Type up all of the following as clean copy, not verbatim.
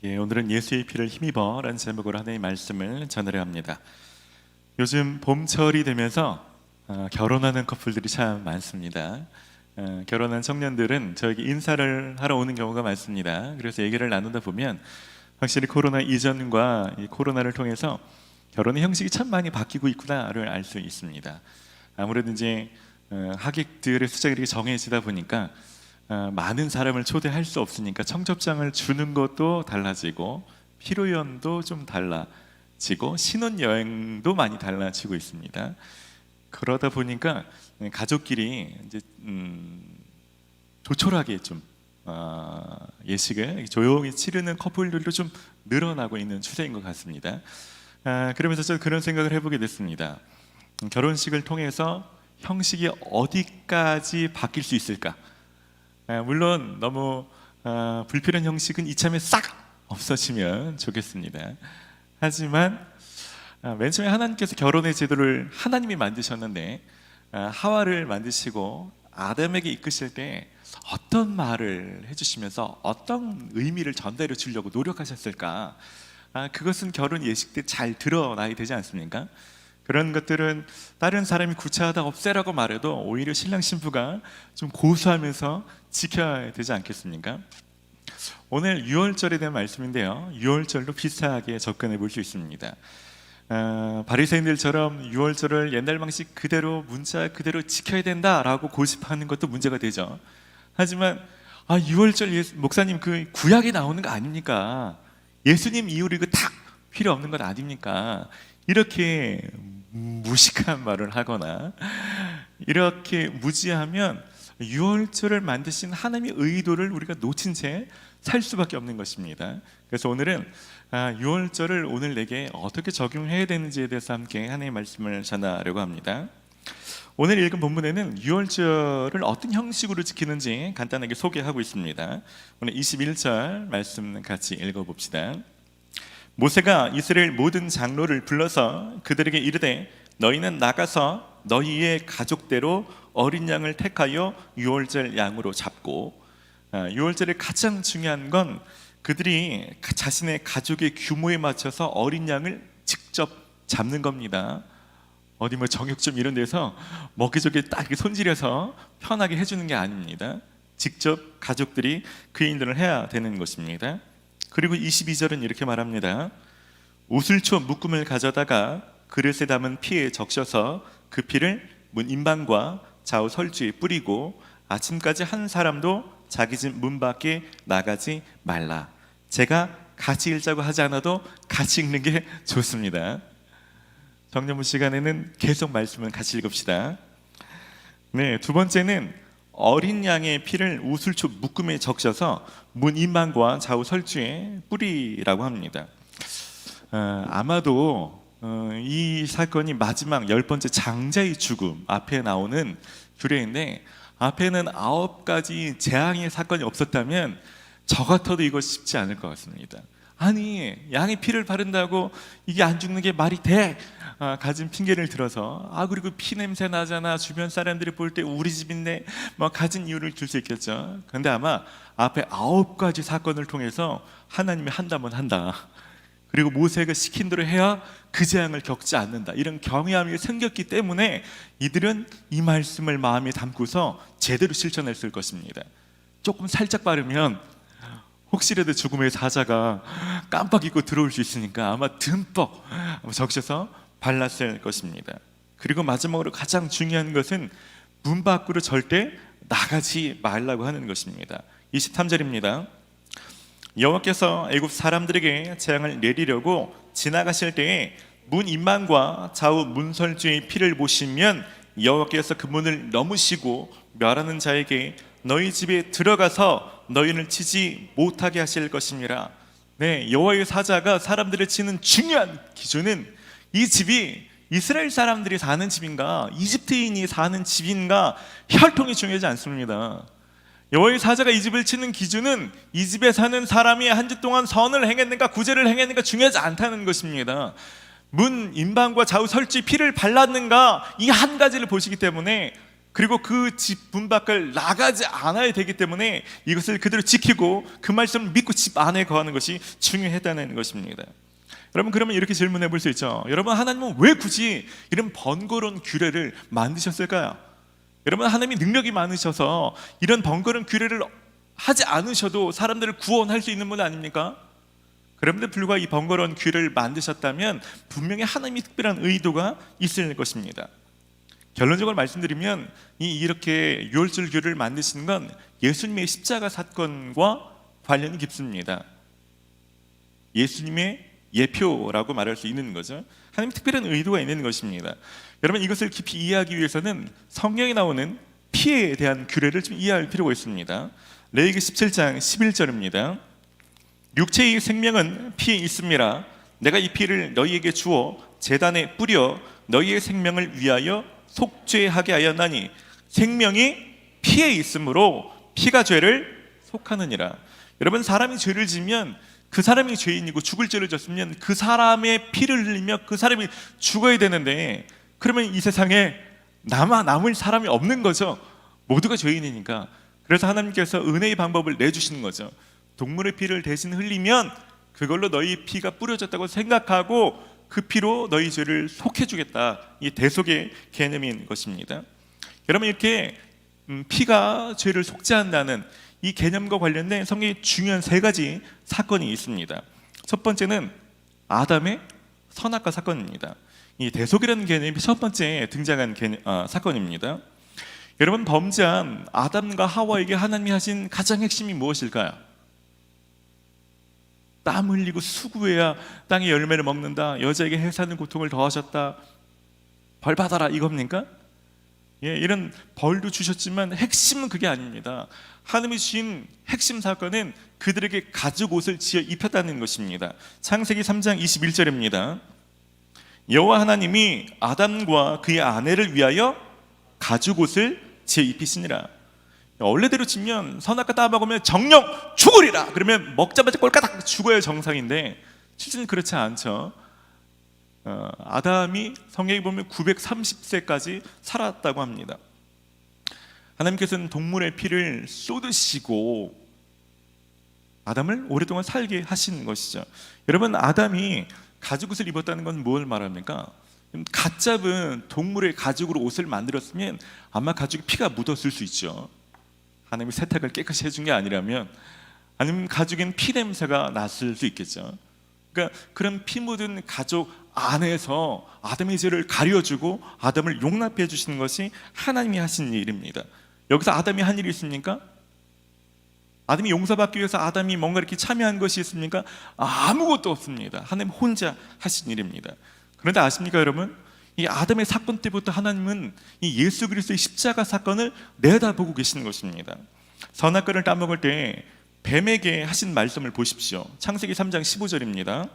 오늘은 예수의 피를 힘입어라는 제목으로 하나님의 말씀을 전하려 합니다. 요즘 봄철이 되면서 결혼하는 커플들이 참 많습니다. 결혼한 청년들은 저에게 인사를 하러 오는 경우가 많습니다. 그래서 얘기를 나누다 보면 확실히 코로나 이전과 이 코로나를 통해서 결혼의 형식이 참 많이 바뀌고 있구나를 알 수 있습니다. 아무래도 이제 하객들의 숫자가 이렇게 정해지다 보니까 많은 사람을 초대할 수 없으니까 청첩장을 주는 것도 달라지고 피로연도 좀 달라지고 신혼여행도 많이 달라지고 있습니다. 그러다 보니까 가족끼리 이제 조촐하게 좀 예식을 조용히 치르는 커플들도 좀 늘어나고 있는 추세인 것 같습니다. 그러면서 저는 그런 생각을 해보게 됐습니다. 결혼식을 통해서 형식이 어디까지 바뀔 수 있을까? 물론 너무 불필요한 형식은 이참에 싹 없어지면 좋겠습니다. 하지만 맨 처음에 하나님께서 결혼의 제도를 하나님이 만드셨는데 하와를 만드시고 아담에게 이끄실 때 어떤 말을 해주시면서 어떤 의미를 전달해 주려고 노력하셨을까? 그것은 결혼 예식 때 잘 드러나야 되지 않습니까? 그런 것들은 다른 사람이 구차하다 없애라고 말해도 오히려 신랑 신부가 좀 고수하면서 지켜야 되지 않겠습니까? 오늘 유월절에 대한 말씀인데요, 유월절도 비슷하게 접근해 볼 수 있습니다. 바리새인들처럼 유월절을 옛날 방식 그대로 문자 그대로 지켜야 된다라고 고집하는 것도 문제가 되죠. 하지만 유월절 목사님 그 구약에 나오는 거 아닙니까? 예수님 이후로 이거 다 필요 없는 것 아닙니까? 이렇게 무식한 말을 하거나 이렇게 무지하면 유월절을 만드신 하나님의 의도를 우리가 놓친 채 살 수밖에 없는 것입니다. 그래서 오늘은 유월절을 오늘 내게 어떻게 적용해야 되는지에 대해서 함께 하나님의 말씀을 전하려고 합니다. 오늘 읽은 본문에는 유월절을 어떤 형식으로 지키는지 간단하게 소개하고 있습니다. 오늘 21절 말씀 같이 읽어봅시다. 모세가 이스라엘 모든 장로를 불러서 그들에게 이르되 너희는 나가서 너희의 가족대로 어린 양을 택하여 유월절 양으로 잡고, 유월절의 가장 중요한 건 그들이 자신의 가족의 규모에 맞춰서 어린 양을 직접 잡는 겁니다. 어디 뭐 정육점 이런 데서 먹이저기 딱 이렇게 손질해서 편하게 해주는 게 아닙니다. 직접 가족들이 그 일들을 해야 되는 것입니다. 그리고 22절은 이렇게 말합니다. 우슬초 묶음을 가져다가 그릇에 담은 피에 적셔서 그 피를 문 인방과 좌우 설주에 뿌리고 아침까지 한 사람도 자기 집 문 밖에 나가지 말라. 제가 같이 읽자고 하지 않아도 같이 읽는 게 좋습니다. 정년부 시간에는 계속 말씀을 같이 읽읍시다. 네, 두 번째는 어린 양의 피를 우슬초 묶음에 적셔서 문 인방과 좌우 설주에 뿌리라고 합니다. 아마도 이 사건이 마지막 10번째 장자의 죽음 앞에 나오는 규례인데, 앞에는 9가지 재앙의 사건이 없었다면 저 같아도 이거 쉽지 않을 것 같습니다. 아니, 양의 피를 바른다고 이게 안 죽는 게 말이 돼? 가진 핑계를 들어서 그리고 피 냄새 나잖아, 주변 사람들이 볼 때 우리 집인데 가진 이유를 들 수 있겠죠. 그런데 아마 앞에 9가지 사건을 통해서 하나님이 한다면 한다, 그리고 모세가 시킨 대로 해야 그 재앙을 겪지 않는다, 이런 경외함이 생겼기 때문에 이들은 이 말씀을 마음에 담고서 제대로 실천했을 것입니다. 조금 살짝 바르면 혹시라도 죽음의 사자가 깜빡 잊고 들어올 수 있으니까 아마 듬뿍 적셔서 발랐을 것입니다. 그리고 마지막으로 가장 중요한 것은 문 밖으로 절대 나가지 말라고 하는 것입니다. 23절입니다. 여호와께서 애굽 사람들에게 재앙을 내리려고 지나가실 때에 문 인망과 좌우 문설주의 피를 보시면 여호와께서 그 문을 넘으시고 멸하는 자에게 너희 집에 들어가서 너희를 치지 못하게 하실 것입니다. 네, 여호와의 사자가 사람들을 치는 중요한 기준은 이 집이 이스라엘 사람들이 사는 집인가 이집트인이 사는 집인가 혈통이 중요하지 않습니다. 여호와의 사자가 이 집을 치는 기준은 이 집에 사는 사람이 한 주 동안 선을 행했는가 구제를 행했는가 중요하지 않다는 것입니다. 문 인방과 좌우 설치 피를 발랐는가 이 한 가지를 보시기 때문에 그리고 그 집 문 밖을 나가지 않아야 되기 때문에 이것을 그대로 지키고 그 말씀을 믿고 집 안에 거하는 것이 중요하다는 것입니다. 여러분, 그러면 이렇게 질문해 볼 수 있죠. 여러분, 하나님은 왜 굳이 이런 번거로운 규례를 만드셨을까요? 여러분, 하나님이 능력이 많으셔서 이런 번거로운 규례를 하지 않으셔도 사람들을 구원할 수 있는 분 아닙니까? 그런데 불구하고 이 번거로운 규례를 만드셨다면 분명히 하나님이 특별한 의도가 있을 것입니다. 결론적으로 말씀드리면 이렇게 유월절 규례를 만드시는 건 예수님의 십자가 사건과 관련이 깊습니다. 예수님의 예표라고 말할 수 있는 거죠. 하나님 특별한 의도가 있는 것입니다. 여러분, 이것을 깊이 이해하기 위해서는 성경에 나오는 피에 대한 규례를 좀 이해할 필요가 있습니다. 레위기 17장 11절입니다. 육체의 생명은 피에 있음이라 내가 이 피를 너희에게 주어 제단에 뿌려 너희의 생명을 위하여 속죄하게 하였나니 생명이 피에 있으므로 피가 죄를 속하느니라. 여러분, 사람이 죄를 지면 그 사람이 죄인이고 죽을 죄를 졌으면 그 사람의 피를 흘리며 그 사람이 죽어야 되는데, 그러면 이 세상에 남을 사람이 없는 거죠. 모두가 죄인이니까. 그래서 하나님께서 은혜의 방법을 내주시는 거죠. 동물의 피를 대신 흘리면 그걸로 너희 피가 뿌려졌다고 생각하고 그 피로 너희 죄를 속해주겠다. 이 대속의 개념인 것입니다. 여러분, 이렇게 피가 죄를 속죄한다는 이 개념과 관련된 성경의 중요한 세 가지 사건이 있습니다. 첫 번째는 아담의 선악과 사건입니다. 이 대속이라는 개념이 첫 번째 등장한 사건입니다. 여러분, 범죄한 아담과 하와에게 하나님이 하신 가장 핵심이 무엇일까요? 땀 흘리고 수고해야 땅의 열매를 먹는다, 여자에게 해사는 고통을 더하셨다, 벌 받아라, 이겁니까? 이런 벌도 주셨지만 핵심은 그게 아닙니다. 하나님이 주신 핵심 사건은 그들에게 가죽 옷을 지어 입혔다는 것입니다. 창세기 3장 21절입니다. 여호와 하나님이 아담과 그의 아내를 위하여 가죽 옷을 지어 입히시니라. 원래대로 치면 선악과 따먹으면 정령 죽으리라, 그러면 먹자마자 꼴까닥 죽어야 정상인데 실제는 그렇지 않죠. 아담이 성경에 보면 930세까지 살았다고 합니다. 하나님께서는 동물의 피를 쏟으시고 아담을 오랫동안 살게 하신 것이죠. 여러분, 아담이 가죽옷을 입었다는 건 뭘 말합니까? 갓 잡은 동물의 가죽으로 옷을 만들었으면 아마 가죽에 피가 묻었을 수 있죠. 하나님이 세탁을 깨끗이 해준 게 아니라면, 아니면 가죽엔 피 냄새가 났을 수 있겠죠. 그러니까 그런 피 묻은 가죽 안에서 아담의 죄를 가려주고 아담을 용납해 주시는 것이 하나님이 하신 일입니다. 여기서 아담이 한 일이 있습니까? 아담이 용서받기 위해서 아담이 뭔가 이렇게 참여한 것이 있습니까? 아무것도 없습니다. 하나님 혼자 하신 일입니다. 그런데 아십니까, 여러분? 이 아담의 사건 때부터 하나님은 이 예수 그리스도의 십자가 사건을 내다보고 계시는 것입니다. 선악과를 따먹을 때 뱀에게 하신 말씀을 보십시오. 창세기 3장 15절입니다.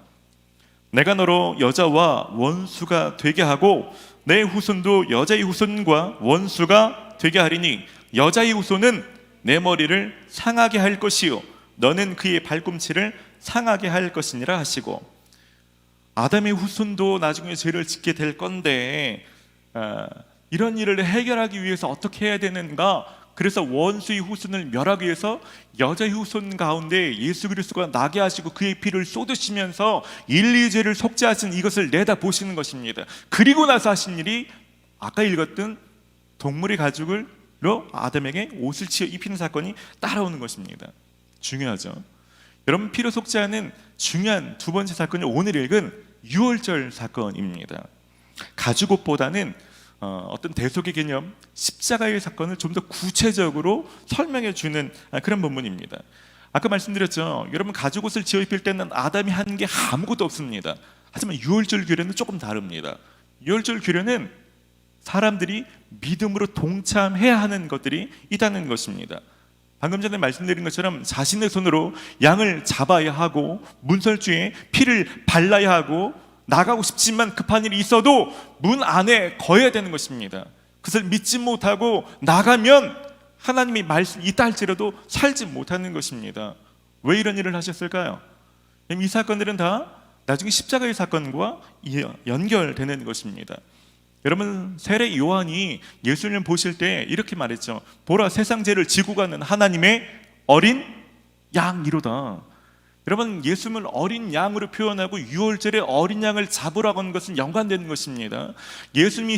내가 너로 여자와 원수가 되게 하고 내 후손도 여자의 후손과 원수가 되게 하리니 여자의 후손은 내 머리를 상하게 할 것이요 너는 그의 발꿈치를 상하게 할 것이니라 하시고, 아담의 후손도 나중에 죄를 짓게 될 건데 이런 일을 해결하기 위해서 어떻게 해야 되는가? 그래서 원수의 후손을 멸하기 위해서 여자의 후손 가운데 예수 그리스도가 나게 하시고 그의 피를 쏟으시면서 인류의 죄를 속죄하신 이것을 내다보시는 것입니다. 그리고 나서 하신 일이 아까 읽었던 동물의 가죽으로 아담에게 옷을 지어 입히는 사건이 따라오는 것입니다. 중요하죠. 여러분, 피로 속죄하는 중요한 두 번째 사건이 오늘 읽은 유월절 사건입니다. 가죽옷보다는 어떤 대속의 개념, 십자가의 사건을 좀 더 구체적으로 설명해 주는 그런 본문입니다. 아까 말씀드렸죠. 여러분, 가죽옷을 지어 입힐 때는 아담이 한 게 아무것도 없습니다. 하지만 유월절 규례는 조금 다릅니다. 유월절 규례는 사람들이 믿음으로 동참해야 하는 것들이 있다는 것입니다. 방금 전에 말씀드린 것처럼 자신의 손으로 양을 잡아야 하고 문설주에 피를 발라야 하고 나가고 싶지만 급한 일이 있어도 문 안에 거해야 되는 것입니다. 그것을 믿지 못하고 나가면 하나님의 말씀 있다 할지라도 살지 못하는 것입니다. 왜 이런 일을 하셨을까요? 이 사건들은 다 나중에 십자가의 사건과 연결되는 것입니다. 여러분, 세례 요한이 예수님을 보실 때 이렇게 말했죠. 보라, 세상 죄를 지고 가는 하나님의 어린 양이로다. 여러분, 예수님을 어린 양으로 표현하고 유월절에 어린 양을 잡으라고 하는 것은 연관되는 것입니다. 예수님이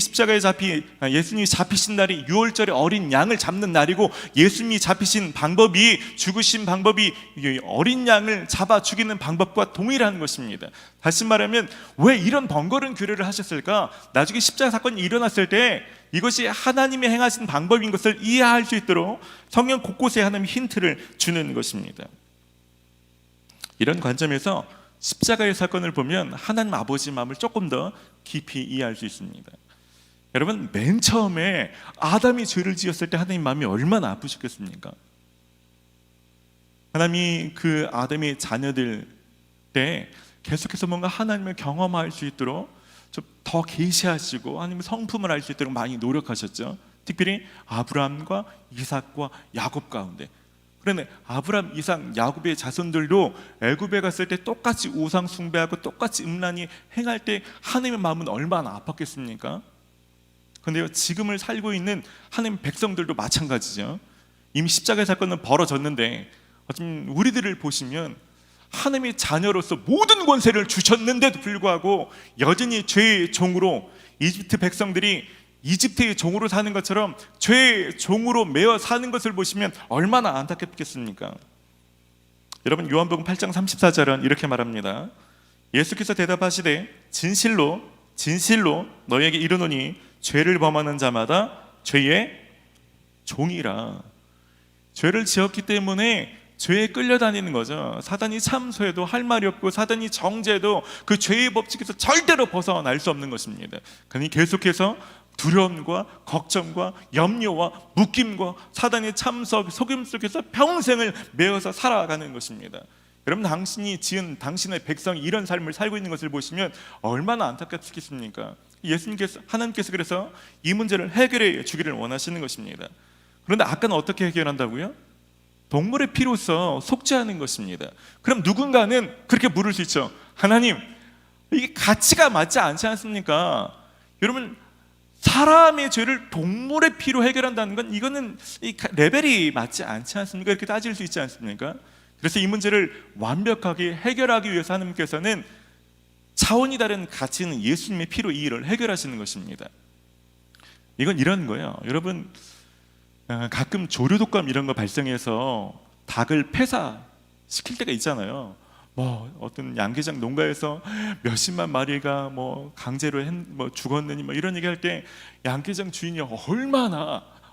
예수님이 잡히신 날이 유월절에 어린 양을 잡는 날이고, 예수님이 잡히신 방법이, 죽으신 방법이 어린 양을 잡아 죽이는 방법과 동일한 것입니다. 다시 말하면 왜 이런 번거로운 규례를 하셨을까? 나중에 십자가 사건이 일어났을 때 이것이 하나님이 행하신 방법인 것을 이해할 수 있도록 성경 곳곳에 하나님 힌트를 주는 것입니다. 이런 관점에서 십자가의 사건을 보면 하나님 아버지 마음을 조금 더 깊이 이해할 수 있습니다. 여러분, 맨 처음에 아담이 죄를 지었을 때 하나님 마음이 얼마나 아프셨겠습니까? 하나님이 그 아담의 자녀들 때 계속해서 뭔가 하나님을 경험할 수 있도록 좀 더 계시하시고 하나님의 성품을 알 수 있도록 많이 노력하셨죠. 특별히 아브라함과 이삭과 야곱 가운데. 그런데 아브라함, 이삭, 야곱의 자손들도 애굽에 갔을 때 똑같이 우상 숭배하고 똑같이 음란히 행할 때 하나님의 마음은 얼마나 아팠겠습니까? 그런데요, 지금을 살고 있는 하나님 백성들도 마찬가지죠. 이미 십자가의 사건은 벌어졌는데 어쩌면 우리들을 보시면 하나님의 자녀로서 모든 권세를 주셨는데도 불구하고 여전히 죄의 종으로, 이집트 백성들이 이집트의 종으로 사는 것처럼 죄의 종으로 매어 사는 것을 보시면 얼마나 안타깝겠습니까? 여러분, 요한복음 8장 34절은 이렇게 말합니다. 예수께서 대답하시되 진실로 진실로 너희에게 이르노니 죄를 범하는 자마다 죄의 종이라. 죄를 지었기 때문에 죄에 끌려다니는 거죠. 사단이 참소해도 할 말이 없고, 사단이 정죄해도 그 죄의 법칙에서 절대로 벗어날 수 없는 것입니다. 그러니 계속해서 두려움과 걱정과 염려와 묶임과 사단의 참석, 속임 속에서 평생을 매어서 살아가는 것입니다. 여러분, 당신이 지은 당신의 백성이 이런 삶을 살고 있는 것을 보시면 얼마나 안타깝겠습니까? 하나님께서 그래서 이 문제를 해결해 주기를 원하시는 것입니다. 그런데 아까는 어떻게 해결한다고요? 동물의 피로써 속죄하는 것입니다. 그럼 누군가는 그렇게 물을 수 있죠. 하나님, 이게 가치가 맞지 않지 않습니까? 여러분, 사람의 죄를 동물의 피로 해결한다는 건 이거는 이 레벨이 맞지 않지 않습니까? 이렇게 따질 수 있지 않습니까? 그래서 이 문제를 완벽하게 해결하기 위해서 하나님께서는 차원이 다른 가치 있는 예수님의 피로 이 일을 해결하시는 것입니다. 이건 이런 거예요. 여러분, 가끔 조류독감 이런 거 발생해서 닭을 폐사시킬 때가 있잖아요. 뭐 어떤 양계장 농가에서 몇십만 마리가 뭐 강제로 죽었느니 뭐 이런 얘기할 때 양계장 주인이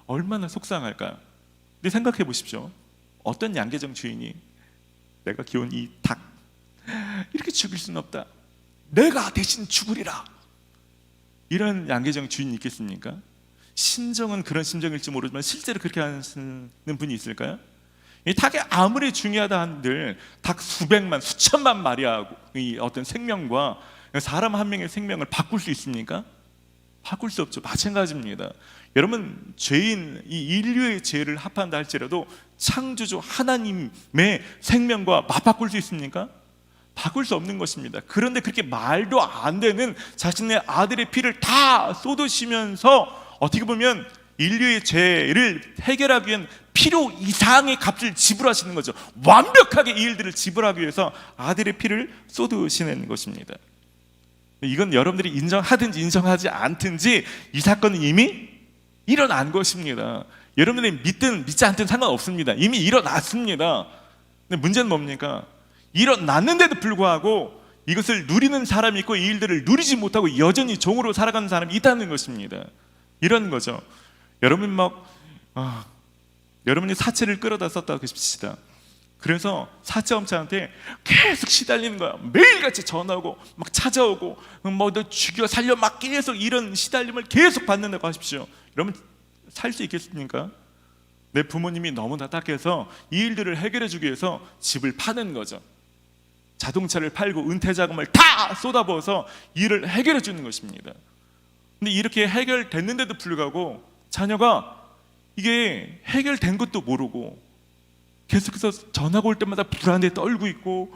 얼마나 속상할까요? 근데 생각해 보십시오. 어떤 양계장 주인이 내가 키운 이 닭 이렇게 죽일 수는 없다, 내가 대신 죽으리라, 이런 양계장 주인이 있겠습니까? 심정은 그런 심정일지 모르지만 실제로 그렇게 하시는 분이 있을까요? 이 닭이 아무리 중요하다 한들 닭 수백만, 수천만 마리하고 이 어떤 생명과 사람 한 명의 생명을 바꿀 수 있습니까? 바꿀 수 없죠. 마찬가지입니다. 여러분, 죄인, 이 인류의 죄를 합한다 할지라도 창조주 하나님의 생명과 맞바꿀 수 있습니까? 바꿀 수 없는 것입니다. 그런데 그렇게 말도 안 되는 자신의 아들의 피를 다 쏟으시면서 어떻게 보면 인류의 죄를 해결하기 위한 필요 이상의 값을 지불하시는 거죠. 완벽하게 이 일들을 지불하기 위해서 아들의 피를 쏟으시는 것입니다. 이건 여러분들이 인정하든지 인정하지 않든지 이 사건은 이미 일어난 것입니다. 여러분들이 믿든 믿지 않든 상관없습니다. 이미 일어났습니다. 근데 문제는 뭡니까? 일어났는데도 불구하고 이것을 누리는 사람이 있고 이 일들을 누리지 못하고 여전히 종으로 살아가는 사람이 있다는 것입니다. 이런 거죠. 여러분이 사채를 끌어다 썼다고 하십시다. 그래서 사채업자한테 계속 시달리는 거야. 매일같이 전화오고 막 찾아오고 뭐 너 죽여 살려 막 계속 이런 시달림을 계속 받는다고 하십시오. 여러분, 살 수 있겠습니까? 내 부모님이 너무나 딱해서 이 일들을 해결해 주기 위해서 집을 파는 거죠. 자동차를 팔고 은퇴자금을 다 쏟아부어서 일을 해결해 주는 것입니다. 근데 이렇게 해결됐는데도 불구하고 자녀가 이게 해결된 것도 모르고 계속해서 전화가 올 때마다 불안에 떨고 있고,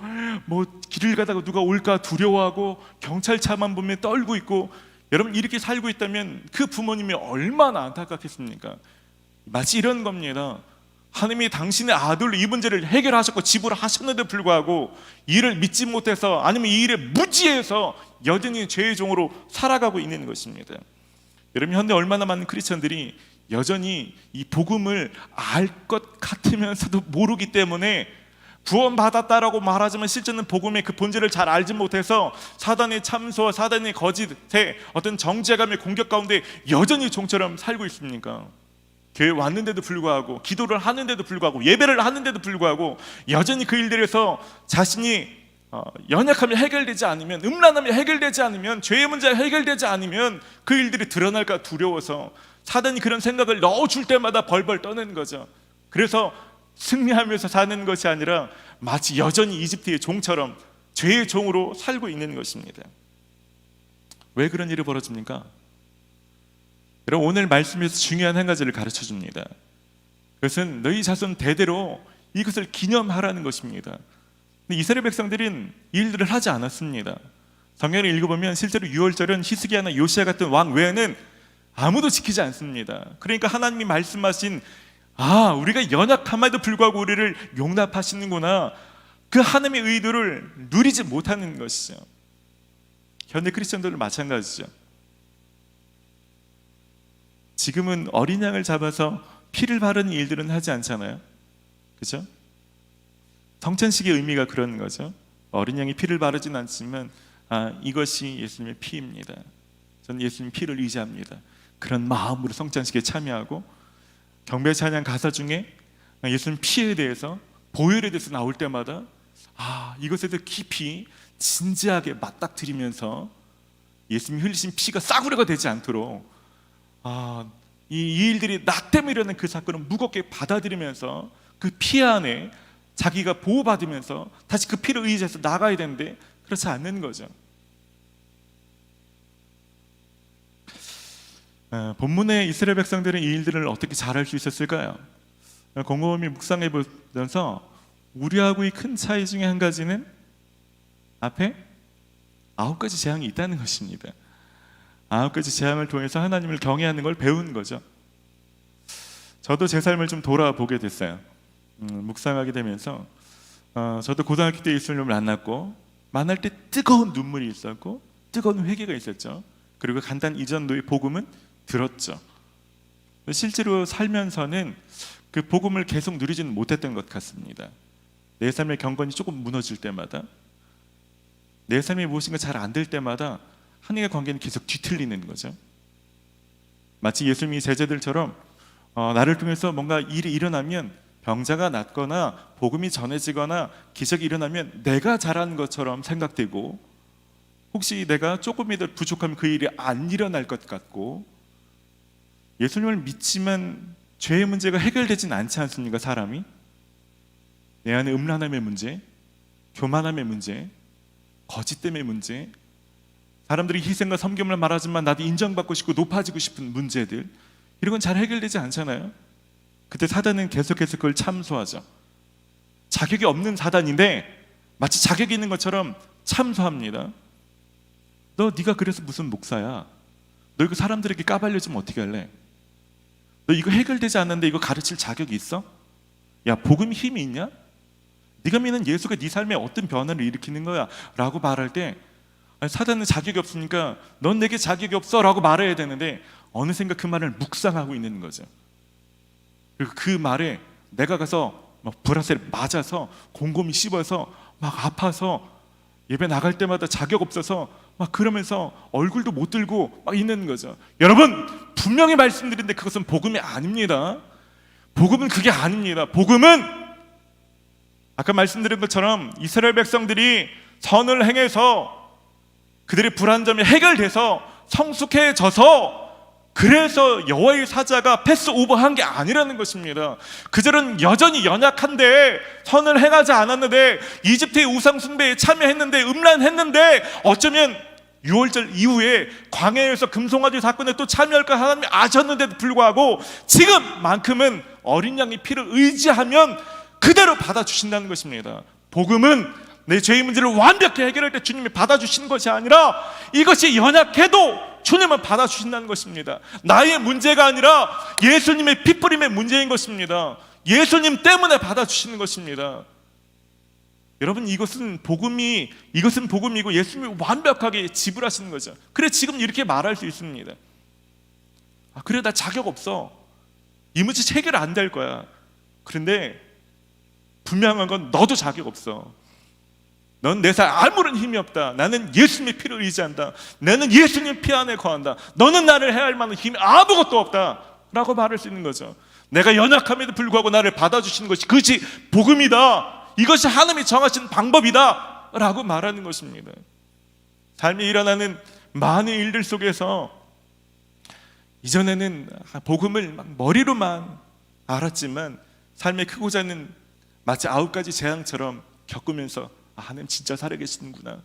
뭐 길을 가다가 누가 올까 두려워하고 경찰차만 보면 떨고 있고, 여러분 이렇게 살고 있다면 그 부모님이 얼마나 안타깝겠습니까? 마치 이런 겁니다. 하나님이 당신의 아들로 이 문제를 해결하셨고 지불하셨는데 불구하고 이를 믿지 못해서 아니면 이 일에 무지해서 여전히 죄의 종으로 살아가고 있는 것입니다. 여러분 현대 얼마나 많은 크리스천들이 여전히 이 복음을 알 것 같으면서도 모르기 때문에 구원받았다라고 말하지만 실제는 복음의 그 본질을 잘 알지 못해서 사단의 참소와 사단의 거짓의 어떤 정죄감의 공격 가운데 여전히 종처럼 살고 있습니까? 교회 왔는데도 불구하고 기도를 하는데도 불구하고 예배를 하는데도 불구하고 여전히 그 일들에서 자신이 연약함이 해결되지 않으면, 음란함이 해결되지 않으면, 죄의 문제가 해결되지 않으면 그 일들이 드러날까 두려워서 사단이 그런 생각을 넣어줄 때마다 벌벌 떠는 거죠. 그래서 승리하면서 사는 것이 아니라 마치 여전히 이집트의 종처럼 죄의 종으로 살고 있는 것입니다. 왜 그런 일이 벌어집니까? 여러분 오늘 말씀에서 중요한 한 가지를 가르쳐 줍니다. 그것은 너희 자손 대대로 이것을 기념하라는 것입니다. 근데 이스라엘 백성들은 이 일들을 하지 않았습니다. 성경을 읽어보면 실제로 유월절은 히스기야나 요시야 같은 왕 외에는 아무도 지키지 않습니다. 그러니까 하나님이 말씀하신 우리가 연약함에도 불구하고 우리를 용납하시는구나, 그 하나님의 의도를 누리지 못하는 것이죠. 현대 크리스천들도 마찬가지죠. 지금은 어린 양을 잡아서 피를 바르는 일들은 하지 않잖아요. 그렇죠? 성찬식의 의미가 그런 거죠. 어린 양이 피를 바르진 않지만 이것이 예수님의 피입니다. 저는 예수님 피를 의지합니다. 그런 마음으로 성찬식에 참여하고 경배 찬양 가사 중에 예수님 피에 대해서, 보혈에 대해서 나올 때마다 이것에 대해 깊이 진지하게 맞닥뜨리면서 예수님이 흘리신 피가 싸구려가 되지 않도록 이 일들이 나 때문에 일어난 그 사건을 무겁게 받아들이면서 그 피 안에 자기가 보호받으면서 다시 그 피를 의지해서 나가야 되는데 그렇지 않는 거죠. 본문의 이스라엘 백성들은 이 일들을 어떻게 잘할 수 있었을까요? 곰곰이 묵상해 보면서 우리하고의 큰 차이 중에 한 가지는 앞에 9가지 재앙이 있다는 것입니다. 9가지 재앙을 통해서 하나님을 경외하는 걸 배운 거죠. 저도 제 삶을 좀 돌아보게 됐어요. 묵상하게 되면서 저도 고등학교 때 예수님을 만났고, 만날 때 뜨거운 눈물이 있었고 뜨거운 회개가 있었죠. 그리고 간단 이전도의 복음은 들었죠. 실제로 살면서는 그 복음을 계속 누리지는 못했던 것 같습니다. 내 삶의 경건이 조금 무너질 때마다, 내 삶에 무엇인가 잘 안 될 때마다 하나님의 관계는 계속 뒤틀리는 거죠. 마치 예수님이 제자들처럼 나를 통해서 뭔가 일이 일어나면, 병자가 낫거나 복음이 전해지거나 기적이 일어나면 내가 잘하는 것처럼 생각되고, 혹시 내가 조금이라도 부족하면 그 일이 안 일어날 것 같고, 예수님을 믿지만 죄의 문제가 해결되진 않지 않습니까? 사람이 내 안에 음란함의 문제, 교만함의 문제, 거짓 때문의 문제, 사람들이 희생과 섬김을 말하지만 나도 인정받고 싶고 높아지고 싶은 문제들, 이런 건 잘 해결되지 않잖아요. 그때 사단은 계속해서 그걸 참소하죠. 자격이 없는 사단인데 마치 자격이 있는 것처럼 참소합니다. 네가 그래서 무슨 목사야? 너 이거 사람들에게 까발려주면 어떻게 할래? 너 이거 해결되지 않는데 이거 가르칠 자격이 있어? 야, 복음이 힘이 있냐? 네가 믿는 예수가 네 삶에 어떤 변화를 일으키는 거야? 라고 말할 때 사단은 자격이 없으니까 넌 내게 자격이 없어 라고 말해야 되는데 어느샌가 그 말을 묵상하고 있는 거죠. 그리고 그 말에 내가 가서 막 브라셀 맞아서 곰곰이 씹어서 막 아파서 예배 나갈 때마다 자격 없어서 막 그러면서 얼굴도 못 들고 막 있는 거죠. 여러분, 분명히 말씀드린데 그것은 복음이 아닙니다. 복음은 그게 아닙니다. 복음은 아까 말씀드린 것처럼 이스라엘 백성들이 선을 행해서 그들의 불한 점이 해결돼서 성숙해져서, 그래서 여호와의 사자가 패스오버한 게 아니라는 것입니다. 그들은 여전히 연약한데, 선을 행하지 않았는데, 이집트의 우상 숭배에 참여했는데, 음란했는데, 어쩌면 6월절 이후에 광야에서 금송아지 사건에 또 참여할까 하나님이 아셨는데도 불구하고 지금만큼은 어린 양의 피를 의지하면 그대로 받아주신다는 것입니다. 복음은 내 죄의 문제를 완벽히 해결할 때 주님이 받아주시는 것이 아니라, 이것이 연약해도 주님은 받아주신다는 것입니다. 나의 문제가 아니라 예수님의 피뿌림의 문제인 것입니다. 예수님 때문에 받아주시는 것입니다. 여러분, 이것은 복음이고 예수님이 완벽하게 지불하시는 거죠. 그래 지금 이렇게 말할 수 있습니다. 그래 나 자격 없어, 이 문제 해결 안 될 거야. 그런데 분명한 건 너도 자격 없어. 넌 내 삶에 아무런 힘이 없다. 나는 예수님의 피를 의지한다. 나는 예수님 피 안에 거한다. 너는 나를 해야 할 만한 힘이 아무것도 없다 라고 말할 수 있는 거죠. 내가 연약함에도 불구하고 나를 받아주시는 것이 그것이 복음이다, 이것이 하나님이 정하신 방법이다 라고 말하는 것입니다. 삶에 일어나는 많은 일들 속에서 이전에는 복음을 막 머리로만 알았지만 삶의 크고 작은 마치 9가지 재앙처럼 겪으면서 하나님 진짜 살아계시는구나,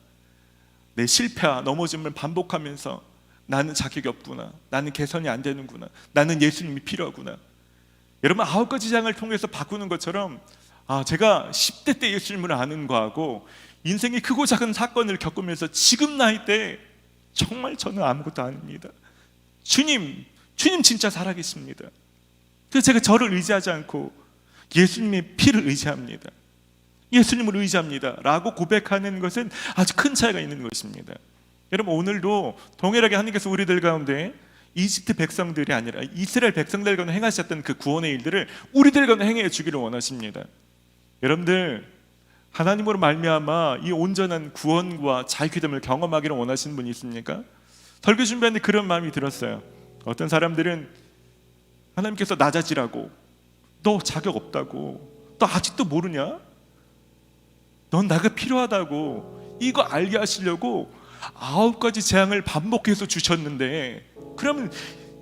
내 실패와 넘어짐을 반복하면서 나는 자격이 없구나, 나는 개선이 안 되는구나, 나는 예수님이 필요하구나. 여러분, 9가지 재앙을 통해서 바꾸는 것처럼 제가 10대 때 예수님을 아는 거하고 인생의 크고 작은 사건을 겪으면서 지금 나이 때 정말 저는 아무것도 아닙니다. 주님 진짜 살아계십니다. 그래서 제가 저를 의지하지 않고 예수님의 피를 의지합니다. 예수님을 의지합니다 라고 고백하는 것은 아주 큰 차이가 있는 것입니다. 여러분, 오늘도 동일하게 하나님께서 우리들 가운데 이집트 백성들이 아니라 이스라엘 백성들 가운데 행하셨던 그 구원의 일들을 우리들 가운데 행해 주기를 원하십니다. 여러분들, 하나님으로 말미암아 이 온전한 구원과 자유됨을 경험하기를 원하시는 분이 있습니까? 설교 준비하는데 그런 마음이 들었어요. 어떤 사람들은 하나님께서 낮아지라고, 너 자격 없다고, 너 아직도 모르냐? 넌 나가 필요하다고, 이거 알게 하시려고 9가지 재앙을 반복해서 주셨는데, 그러면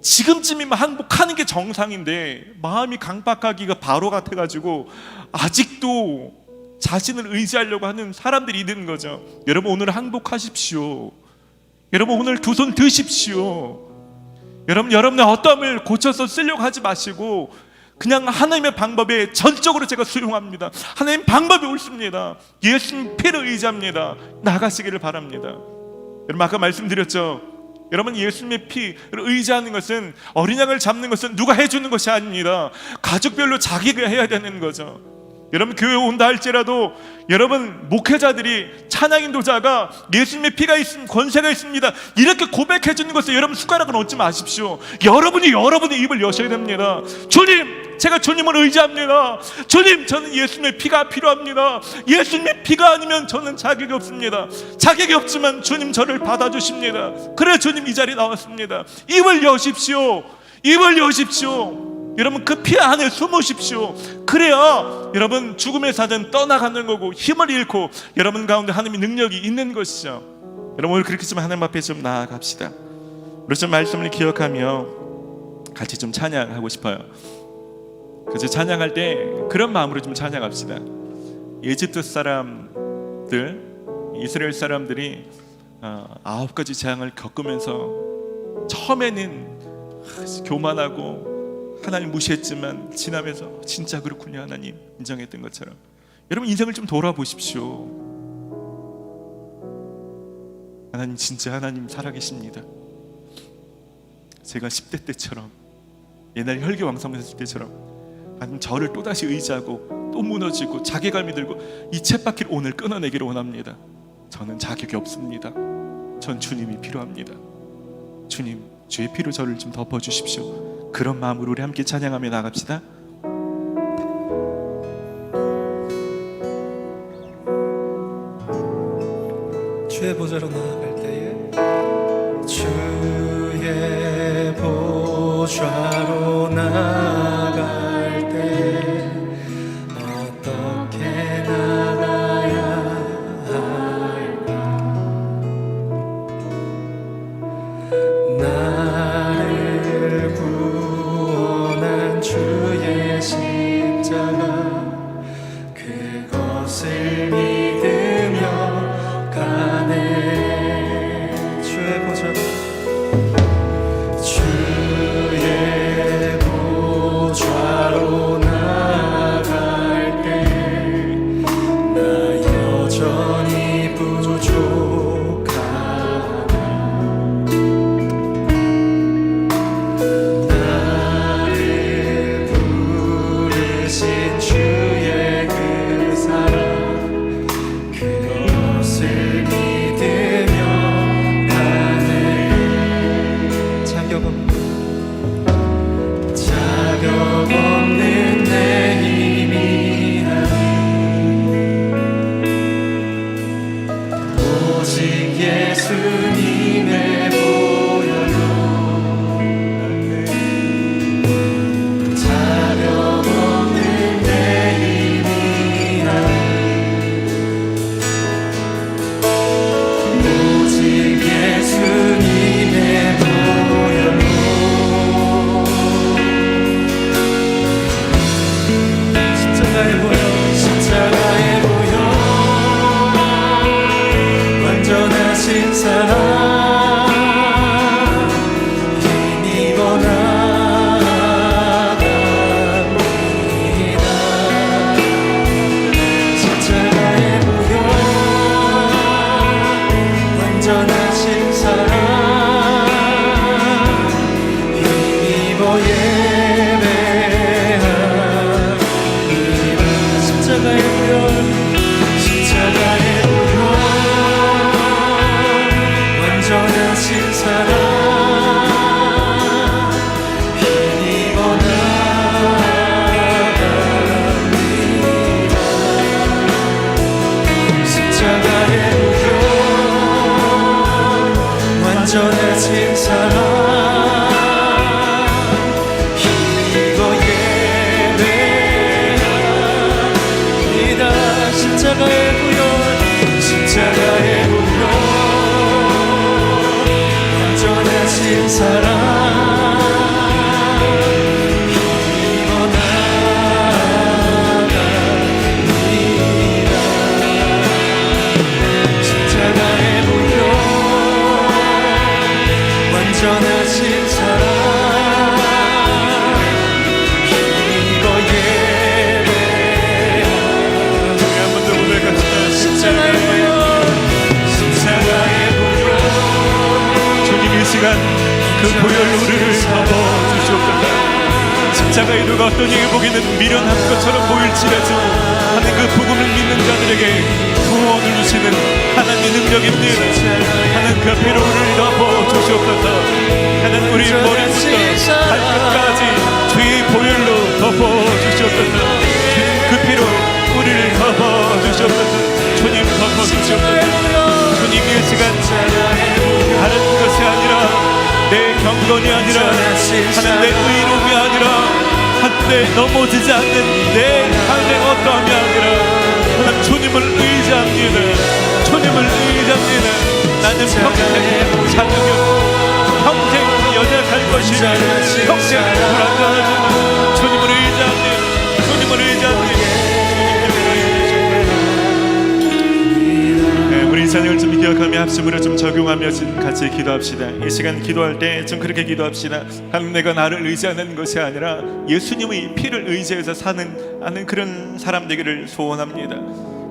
지금쯤이면 항복하는 게 정상인데 마음이 강박하기가 바로 같아가지고 아직도 자신을 의지하려고 하는 사람들이 있는 거죠. 여러분, 오늘 항복하십시오. 여러분, 오늘 두 손 드십시오. 여러분의 어떠함을 고쳐서 쓰려고 하지 마시고 그냥 하나님의 방법에 전적으로 제가 수용합니다, 하나님 방법이 옳습니다, 예수님 피를 의지합니다, 나가시기를 바랍니다. 여러분, 아까 말씀드렸죠. 여러분, 예수님의 피를 의지하는 것은, 어린 양을 잡는 것은 누가 해주는 것이 아닙니다. 가족별로 자기가 해야 되는 거죠. 여러분, 교회 온다 할지라도 여러분 목회자들이, 찬양 인도자가 예수님의 피가 있습니다, 권세가 있습니다 이렇게 고백해 주는 것을 여러분 숟가락은 얹지 마십시오. 여러분의 입을 여셔야 됩니다. 주님, 제가 주님을 의지합니다. 주님, 저는 예수님의 피가 필요합니다. 예수님의 피가 아니면 저는 자격이 없습니다. 자격이 없지만 주님 저를 받아주십니다. 그래 주님 이 자리에 나왔습니다. 입을 여십시오. 입을 여십시오. 여러분, 그 피 안에 숨으십시오. 그래야 여러분 죽음의 사전 떠나가는 거고 힘을 잃고 여러분 가운데 하나님의 능력이 있는 것이죠. 여러분, 오늘 그렇게 좀 하나님 앞에 좀 나아갑시다. 우리 좀 말씀을 기억하며 같이 좀 찬양하고 싶어요. 그래서 찬양할 때 그런 마음으로 좀 찬양합시다. 이집트 사람들, 이스라엘 사람들이 9가지 재앙을 겪으면서 처음에는 교만하고 하나님 무시했지만 지나면서 진짜 그렇군요 하나님 인정했던 것처럼, 여러분 인생을 좀 돌아보십시오. 하나님 진짜 하나님 살아계십니다. 제가 10대 때처럼, 옛날 혈기왕성했을 때처럼 하나님 저를 또다시 의지하고 또 무너지고 자괴감이 들고 이 쳇바퀴를 오늘 끊어내기를 원합니다. 저는 자격이 없습니다. 전 주님이 필요합니다. 주님, 주의 피로 저를 좀 덮어주십시오. 그런 마음으로 우리 함께 찬양하며 나갑시다. 주의 보좌로 나아갈 때에, 주의 보좌로 나아갈 때 어떻게 나가야 할까? 나를 구원한 주의 십자가, 그것을 믿으며 가네. 주의 보좌로, 주의 보좌로 오직 예수님의 보혈로 자격 없는 내 힘이라니 오직 예수님의 보혈로 십자가의 보혈 십자가의 보혈 완전하신 사랑 힘입어 나갑니다. 십자가의 보혈 완전하신 사랑 힘입어 예배합니다. 십자가의 보혈 십자가의 보혈 완전하신 사랑 힘입어 나갑니다. 십자가의 보혈 완전하신 사랑 힘입어 예배합니다. 십자가의 보혈 십자가의 보혈 완전하신 사랑 힘입어 나갑니다. 십자가의 보혈 완전하신 사랑 힘입어 예배합니다. 우리 한 번 더 고백합시다. 십자가의 보혈 십자가의 보혈 주님 이 시간 그 보혈로 우리를 덮어주시옵소서. 십자가의 누가 어떤 이에게 보기는 미련한 것처럼 보일지라도 하는 그 복음을 믿는 자들에게 구원을 주시는 하나님의 능력입니다. 하나님 그 피로 우리를 덮어주시옵소서. 하나님 우리 머리부터 발끝까지 주의 보혈로 덮어주시옵소서. 주님 그 피로 우리를 덮어주시옵소서. 주님 덮어주시옵소서. 주님 이 시간 다른 것이 아니라 내 경건이 아니라 하나님 내 의로움이 아니라 한때 넘어지지 않는 내 삶의 어떠함이 아니라 하나님 주님을 의지합니다. 주님을 의지합니다. 나는 평생 자격이 없고 평생 연약할 것이니 평생 불안정하지만 주님을 의지합니다. 주님을 의지합니다. 우리 찬양을 좀 기억하며 합심으로 좀 적용하며 좀 같이 기도합시다. 이 시간 기도할 때 좀 그렇게 기도합시다. 하나님 내가 나를 의지하는 것이 아니라 예수님의 피를 의지해서 사는 그런 사람 되기를 소원합니다.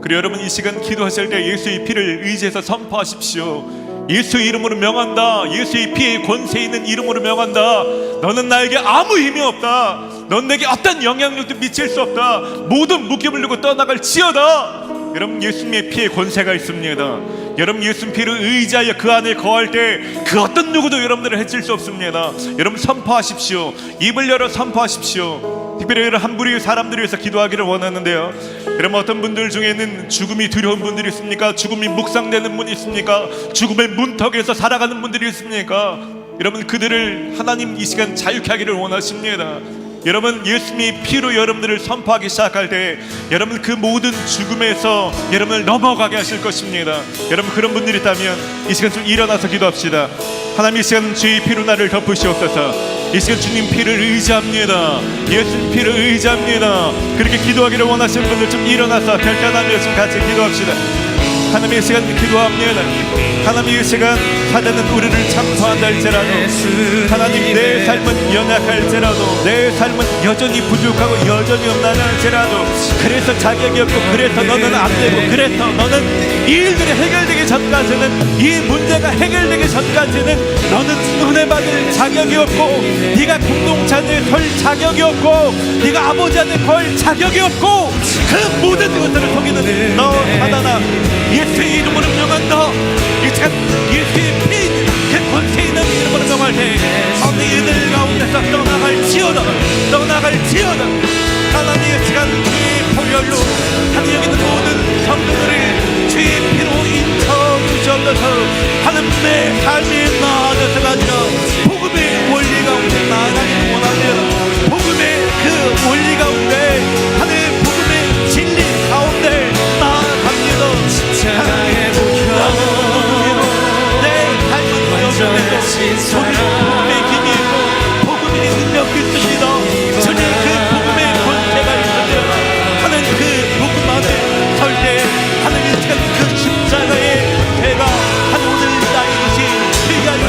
그리고 여러분 이 시간 기도하실 때 예수의 피를 의지해서 선포하십시오. 예수의 이름으로 명한다. 예수의 피의 권세 있는 이름으로 명한다. 너는 나에게 아무 힘이 없다. 넌 내게 어떤 영향력도 미칠 수 없다. 모든 무게를 들고 떠나갈지어다. 여러분 예수님의 피에 권세가 있습니다. 여러분 예수님 피를 의지하여 그 안에 거할 때 그 어떤 누구도 여러분들을 해칠 수 없습니다. 여러분 선포하십시오. 입을 열어 선포하십시오. 특별히 여러분 한 부류의 사람들을 위해서 기도하기를 원하는데요. 여러분 어떤 분들 중에는 죽음이 두려운 분들이 있습니까? 죽음이 묵상되는 분이 있습니까? 죽음의 문턱에서 살아가는 분들이 있습니까? 여러분 그들을 하나님 이 시간 자유케 하기를 원하십니다. 여러분 예수님의 피로 여러분들을 선포하기 시작할 때 여러분 그 모든 죽음에서 여러분을 넘어가게 하실 것입니다. 여러분 그런 분들이 있다면 이 시간 좀 일어나서 기도합시다. 하나님 이 시간 주의 피로 나를 덮으시옵소서. 이 시간 주님 피를 의지합니다. 예수님 피를 의지합니다. 그렇게 기도하기를 원하시는 분들 좀 일어나서 결단하며 좀 같이 기도합시다. 하나님 이 시간 기도합니다. 하나님 이 시간 사단은 우리를 참소한다 할지라도 하나님 내 삶은 연약할지라도 내 삶은 여전히 부족하고 여전히 없나는 할지라도 그래서 자격이 없고 그래서 너는 안 되고 그래서 너는 이 일들이 해결되기 전까지는 이 문제가 해결되기 전까지는 너는 은혜 받을 자격이 없고 네가 공동체 안에 설 자격이 없고 네가 아버지 안에 걸 자격이 없고 그 모든 것들을 속이는 너 사단아 예수의 이름으로 명한다. 이 시간 예수의 피 그 권세 있는 이름으로 명할 때 어느 이들 가운데서 떠나갈지어다 떠나갈지어다. 하나님의 시간 주의 보혈로 하늘 여기 있는 모든 성도들을 주의 피로 인쳐 주셨다. 삶이 나아져서가 아니라 복음의 원리 가운데 나아가기를 원하며 복음의 그 원리 가운데 하나님의 복음의 진리 가운데 나아갑니다. 하나님의 내 삶은 여전해도 저는 복음의 힘이 있고 복음의 능력이 있습니다. 저는 그 복음의 권세가 있으며 하는 그 복음 안에 설 때 하나님의 그 십자가의 배가 하는 오늘 나의 것이 필요하여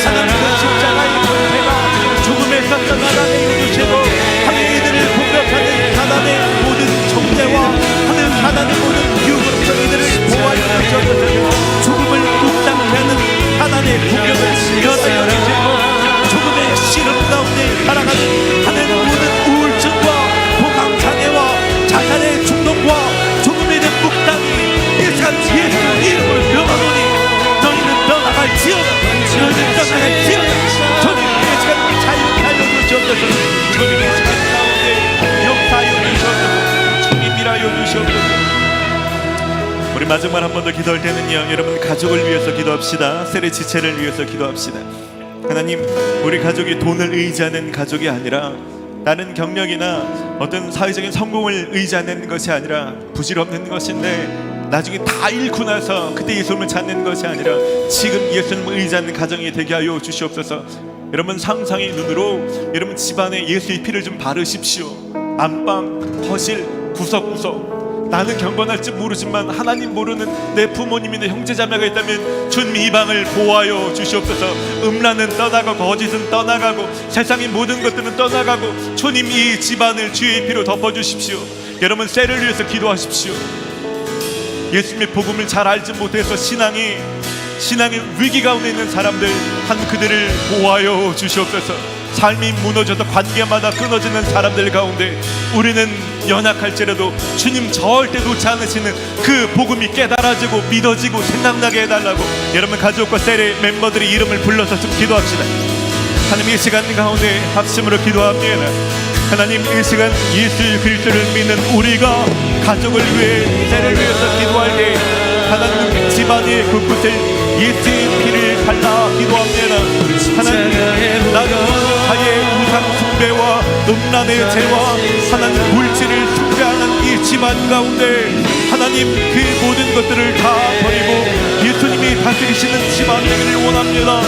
하나님 그 십자가의 배가 죽음에서 떠나가게 해주시고 하나님 이들을 공격하는 사단의 모든 정죄와 하나님 사단의 모든 유혹으로부터 이들을 보호하여 주셔서 죽음을 묵상케 하는 하나님의 공격을 일어나여 주시고 죽음의 시름 가운데 살아가는 하나님 모든 우울증과 공황장애와 자살의 충동과 죽음에 대한 묵상이 이 시간 예수 이름을 명하노니 너희는 떠나갈지어다 너희는 떠나갈지어다 저는 이 시간 자유케 하여 주시옵소서 주님 이 시간 가운데 역사하여 주시옵소서 주님이라여 주시옵소서. 우리 마지막 한 번 더 기도할 때는요 여러분 가족을 위해서 기도합시다. 세례 지체를 위해서 기도합시다. 하나님 우리 가족이 돈을 의지하는 가족이 아니라 다른 경력이나 어떤 사회적인 성공을 의지하는 것이 아니라 부질없는 것인데 나중에 다 잃고 나서 그때 예수님을 찾는 것이 아니라 지금 예수님을 의지하는 가정이 되게 하여 주시옵소서. 여러분 상상의 눈으로 여러분 집안에 예수의 피를 좀 바르십시오. 안방, 거실, 구석구석 나는 경건할지 모르지만 하나님 모르는 내 부모님이나 형제자매가 있다면 주님 이 방을 보호하여 주시옵소서. 음란은 떠나가고 거짓은 떠나가고 세상의 모든 것들은 떠나가고 주님 이 집안을 주의 피로 덮어주십시오. 여러분 셀을 위해서 기도하십시오. 예수님의 복음을 잘 알지 못해서 신앙의 위기 가운데 있는 사람들 한 그들을 보호하여 주시옵소서. 삶이 무너져서 관계마다 끊어지는 사람들 가운데 우리는 연약할지라도 주님 절대 놓지 않으시는 그 복음이 깨달아지고 믿어지고 생각나게 해달라고 여러분 가족과 셀의 멤버들의 이름을 불러서 좀 기도합시다. 하나님 이 시간 가운데 합심으로 기도합니다. 하나님 이 시간 예수 그리스도를 믿는 우리가 가족을 위해 셀을 위해서 기도할 때 하나님 집안의 곳곳을 예수의 피를 갈라 기도합니다. 하나님 나는 자의 우상 숭배와 음란의 죄와 하나님 물질을 숭배하는 이 집안 가운데 하나님 그 모든 것들을 다 버리고 예수님이 다스리시는 집안 되기를 원합니다.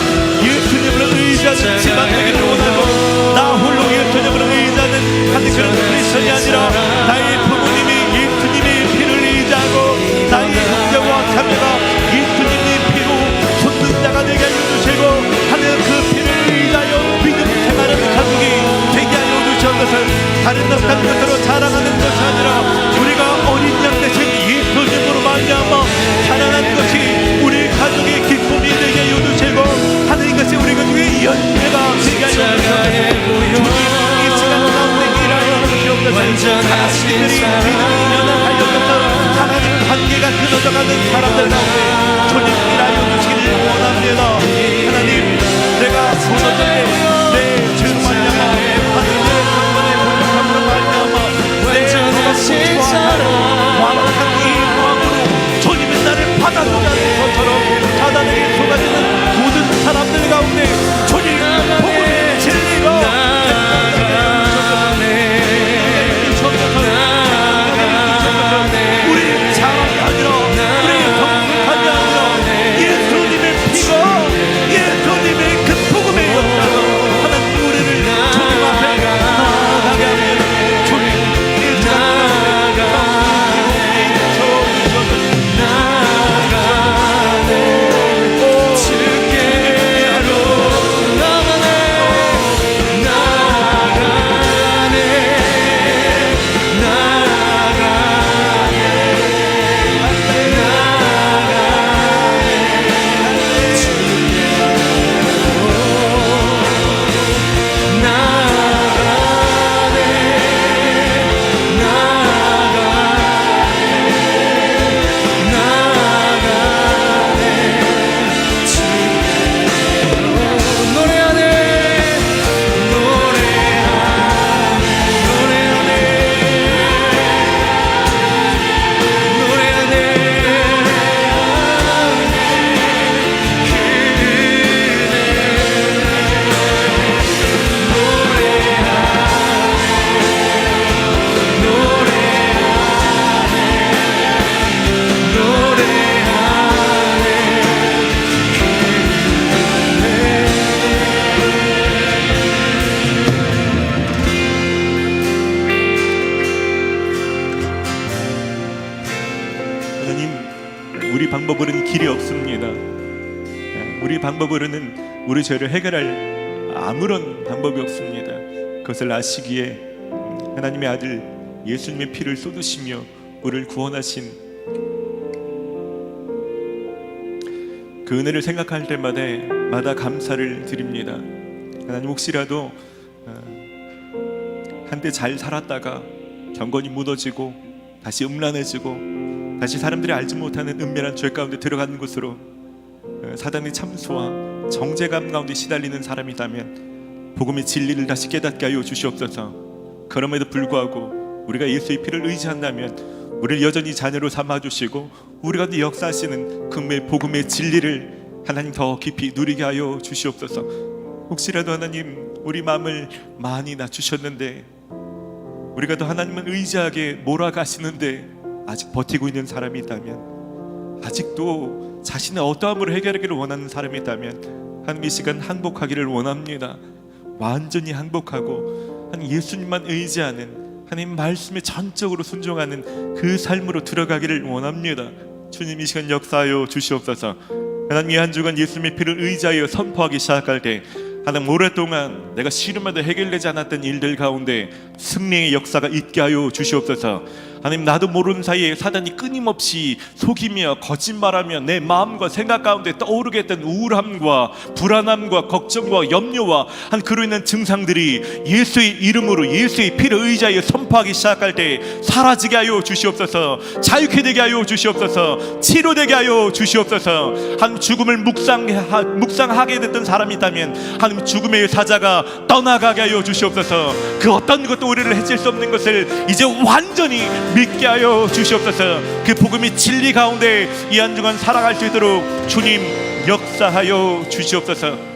예수님을 의지하는 집안 되기를 원하고 나 홀로 예수님을 의지하는 한 그런 크리스천이 아니라 나의 부모님이 예수님의 피를 의지하고 나의 형제와 자매가 예수님의 피로 솟는 자가 되게 하여 주시고 하는 그 피를 의지하여 믿음 생활하는 가족이 되게 하여 주시옵소서. 다른 것으로 자랑하는 것이 아니라 우리가 어린 양 대신 예수님으로 말미암아 자라난 것이 우리 가족의 기쁨이 되게 하여 주시고 하는 길이 없습니다. 우리 방법으로는 우리 죄를 해결할 아무런 방법이 없습니다. 그것을 아시기에 하나님의 아들 예수님의 피를 쏟으시며 우리를 구원하신 그 은혜를 생각할 때마다 감사를 드립니다. 하나님, 혹시라도 한때 잘 살았다가 경건이 무너지고 다시 음란해지고 다시 사람들이 알지 못하는 은밀한 죄 가운데 들어가는 곳으로 사단의 참소와 정죄감 가운데 시달리는 사람이라면 복음의 진리를 다시 깨닫게 하여 주시옵소서. 그럼에도 불구하고 우리가 예수의 피를 의지한다면 우리를 여전히 자녀로 삼아주시고 우리가 역사하시는 그 복음의 진리를 하나님 더 깊이 누리게 하여 주시옵소서. 혹시라도 하나님 우리 마음을 많이 낮추셨는데 우리가 더 하나님을 의지하게 몰아가시는데 아직 버티고 있는 사람이 있다면, 아직도 자신의 어떠함으로 해결하기를 원하는 사람이 있다면 하나님 이 시간 항복하기를 원합니다. 완전히 항복하고 하나님 예수님만 의지하는, 하나님 말씀에 전적으로 순종하는 그 삶으로 들어가기를 원합니다. 주님 이 시간 역사하여 주시옵소서. 하나님 이 한 주간 예수님의 피를 의지하여 선포하기 시작할 때 하나님 오랫동안 내가 씨름하다 해결되지 않았던 일들 가운데 승리의 역사가 있게 하여 주시옵소서. 하나님 나도 모르는 사이에 사단이 끊임없이 속이며 거짓말하며 내 마음과 생각 가운데 떠오르게 했던 우울함과 불안함과 걱정과 염려와 한 그로 인한 증상들이 예수의 이름으로 예수의 피를 의지하여 선포하기 시작할 때 사라지게 하여 주시옵소서. 자유케 되게 하여 주시옵소서. 치료되게 하여 주시옵소서. 한 죽음을 묵상하게 됐던 사람이 있다면 하나님 죽음의 사자가 떠나가게 하여 주시옵소서. 그 어떤 것도 우리를 해칠 수 없는 것을 이제 완전히 믿게 하여 주시옵소서. 그 복음이 진리 가운데 이 한 주간 살아갈 수 있도록 주님 역사하여 주시옵소서.